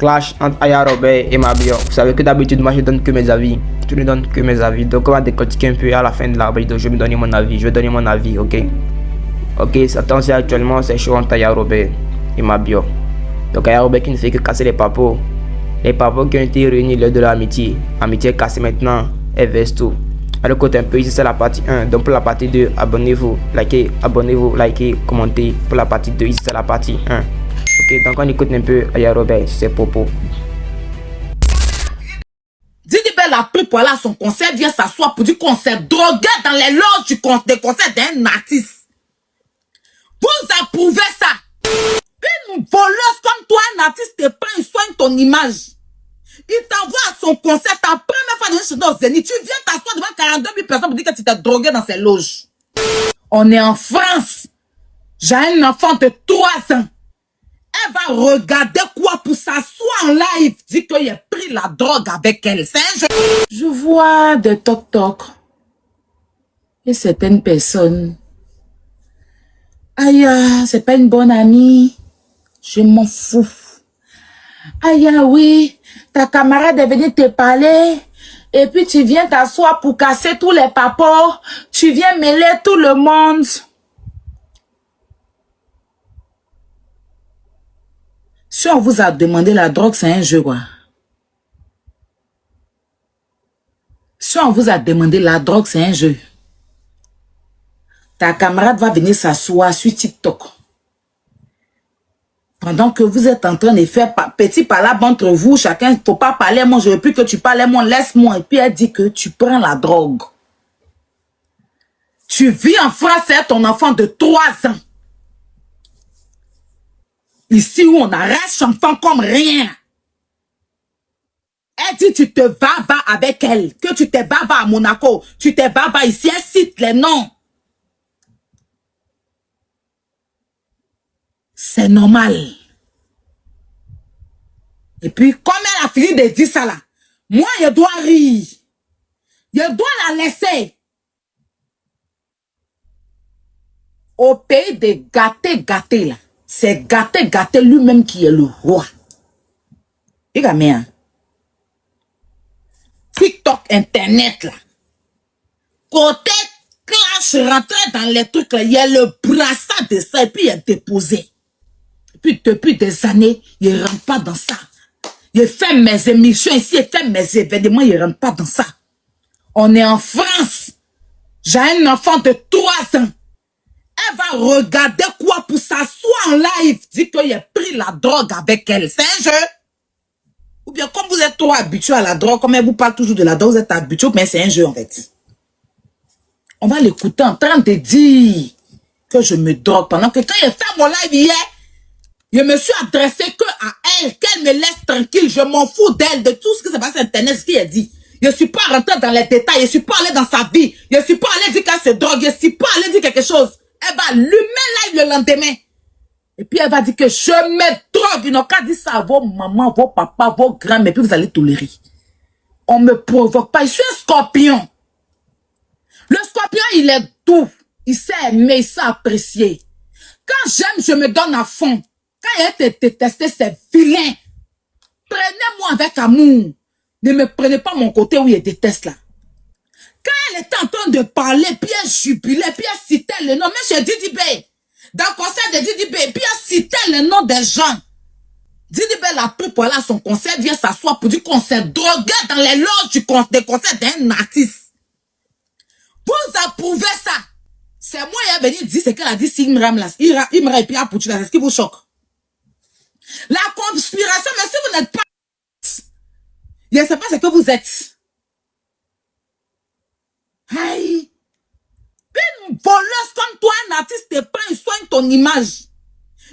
clash entre Aya Robert et Mabio. Vous savez que d'habitude, moi je donne que mes avis. Je ne donne que mes avis. Donc on va décortiquer un peu à la fin de la vidéo. Je vais me donner mon avis. Je vais donner mon avis, ok? Ok, attention, actuellement c'est chaud entre Aya Robert et Mabio. Donc Aya Robert qui ne fait que casser les papos. Les papos qui ont été réunis lors de l'amitié. Amitié cassée maintenant, elle verse tout. Alors côté un peu, ici c'est la partie 1. Donc pour la partie 2, abonnez-vous, likez, commentez. Pour la partie 2, ici c'est la partie 1. Ok, donc on écoute un peu Aya Robert sur ses propos. Didi Bell a pris pour aller à son concert, vient s'asseoir pour du concert, drogué dans les loges des concerts d'un artiste. Vous approuvez ça? Une voleuse comme toi, un artiste te prend, il soigne ton image. Il t'envoie à son concert, ta première fois de chanter au Zénith. Tu viens t'asseoir devant 42 000 personnes pour dire que tu t'es drogué dans ces loges. On est en France. J'ai un enfant de 3 ans. Elle va regarder quoi pour s'asseoir en live, dit qu'il a pris la drogue avec elle. C'est un jeu. Je vois des toc-toc et certaines personnes. Aïe, c'est pas une bonne amie. Je m'en fous. Aïe, oui, ta camarade est venue te parler et puis tu viens t'asseoir pour casser tous les papos. Tu viens mêler tout le monde. Si on vous a demandé la drogue, c'est un jeu, quoi. Si on vous a demandé la drogue, c'est un jeu. Ta camarade va venir s'asseoir sur TikTok. Pendant que vous êtes en train de faire petit palabre entre vous, chacun, il ne faut pas parler, moi, je ne veux plus que tu parles, moi, laisse-moi. Et puis elle dit que tu prends la drogue. Tu vis en France, c'est ton enfant de 3 ans. Ici où on arrache enfant comme rien. Elle dit tu te baba avec elle. Que tu te baba à Monaco. Tu te baba ici. Elle cite les noms. C'est normal. Et puis, comme elle a fini de dire ça là, moi, je dois rire. Je dois la laisser. Au pays de gâté là. C'est gâté lui-même qui est le roi. Il a mis un TikTok, Internet là. Côté clash, rentrer dans les trucs là, il y a le brassard de ça et puis il est déposé. Et puis depuis des années, il ne rentre pas dans ça. Il fait mes émissions ici, il fait mes événements, il ne rentre pas dans ça. On est en France. J'ai un enfant de 3 ans. Elle va regarder quoi pour s'asseoir en live, dit qu'il a pris la drogue avec elle. C'est un jeu. Ou bien comme vous êtes trop habitué à la drogue, comme elle vous parle toujours de la drogue, vous êtes habitué, mais c'est un jeu en fait. On va l'écouter en train de dire que je me drogue pendant que quand il fait mon live hier, je me suis adressé que à elle, qu'elle me laisse tranquille. Je m'en fous d'elle, de tout ce qui se passe sur Internet, ce qu'il a dit. Je ne suis pas rentré dans les détails, je ne suis pas allé dans sa vie, je ne suis pas allé dire qu'elle se drogue, je ne suis pas allé dire quelque chose. Elle va allumer live le lendemain. Et puis elle va dire que je me drogue. Ils n'ont qu'à dire ça à vos mamans, vos papas, vos grands, mais puis vous allez tolérer. On ne me provoque pas. Je suis un scorpion. Le scorpion, il est doux. Il sait aimer, il sait apprécier. Quand j'aime, je me donne à fond. Quand il est détesté, c'est vilain. Prenez-moi avec amour. Ne me prenez pas mon côté où il déteste là. Quand elle était en train de parler, puis elle jubilait, puis elle citait le nom, mais chez Didi Bell, dans le concert de Didi Bell, puis elle citait le nom des gens. Didi Bell a pris pour aller à son concert, vient s'asseoir pour du concert, drogué dans les loges des concerts d'un artiste. Vous approuvez ça? C'est moi qui est venu dire ce qu'elle a dit si Imram là. Imram et puis Apoutu là, c'est ce qui vous choque. La conspiration, mais si vous n'êtes pas... Je ne sais pas ce que vous êtes. Aïe! Une voleuse comme toi, un artiste te prend, il soigne ton image.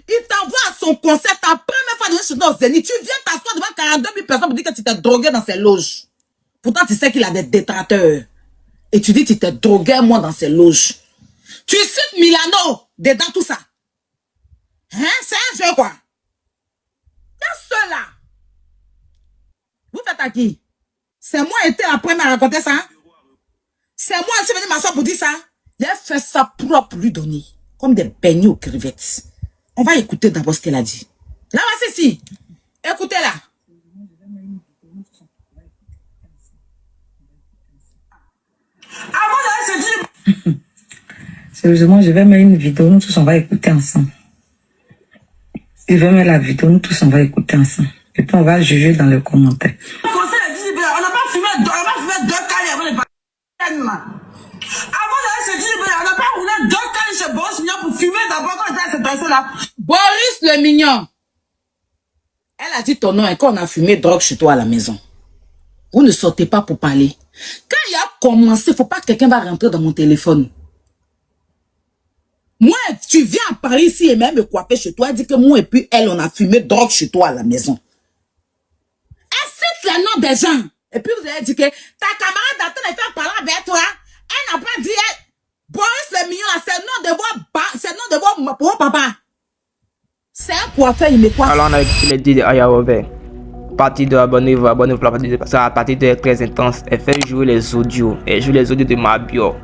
Il t'envoie à son concert, ta première fois de chanter au Zénith. Tu viens t'asseoir devant 42 000 personnes pour dire que tu t'es drogué dans ses loges. Pourtant, tu sais qu'il a des détracteurs. Et tu dis que tu t'es drogué, moi, dans ses loges. Tu cites Milano dedans tout ça. Hein? C'est un jeu, quoi. C'est cela. Vous faites à qui? C'est moi qui étais la première à raconter ça. C'est moi qui suis venu m'asseoir pour dire ça. Il a fait ça propre pour lui donner. Comme des beignets aux crevettes. On va écouter d'abord ce qu'elle a dit. Là, voici ici. Écoutez-la. Sérieusement, je vais mettre une vidéo, nous tous on va écouter ensemble. Je vais mettre la vidéo, nous tous on va écouter ensemble. Et puis on va juger dans les commentaires. On n'a pas fumé deux cailles avant les parents. Avant d'aller se dire, on n'a pas roulé deux cailles chez Boris Mignon pour fumer d'abord quand on était à cette personne-là. Boris le Mignon. Elle a dit ton nom et quand on a fumé drogue chez toi à la maison. Vous ne sortez pas pour parler. Quand il a commencé, il ne faut pas que quelqu'un va rentrer dans mon téléphone. Moi, tu viens à Paris ici et même me coiffer chez toi, dit que moi et puis elle, on a fumé drogue chez toi à la maison. Elle cite les noms des gens. Et puis vous avez dit que ta camarade d'attente elle fait parler avec toi. Elle n'a pas dit, Boris le Mignon, c'est le nom de vos papa. C'est un coiffeur, il me coiffe. Alors on a écouté les dits de Aya Robert. Partie de abonnez-vous pour la partie de parce que la partie de très intense. Elle fait jouer les audios. Elle joue les audios de Mabio.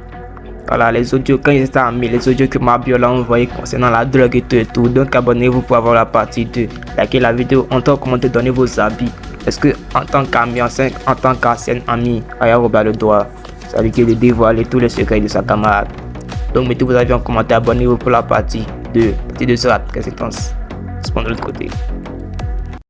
Voilà, les audios, quand ils étaient amis, les audios que Mabio l'a envoyé concernant la drogue et tout. Donc abonnez-vous pour avoir la partie 2. Likez la vidéo, en tant que commentaire, donnez vos avis. Est-ce que en tant qu'ami, en tant qu'ancien ami, Aya Robert le doit, ça veut dire de dévoiler tous les secrets de sa camarade. Donc mettez vos avis en commentaire, abonnez-vous pour la partie 2. La partie 2 sera très intense. C'est de l'autre côté.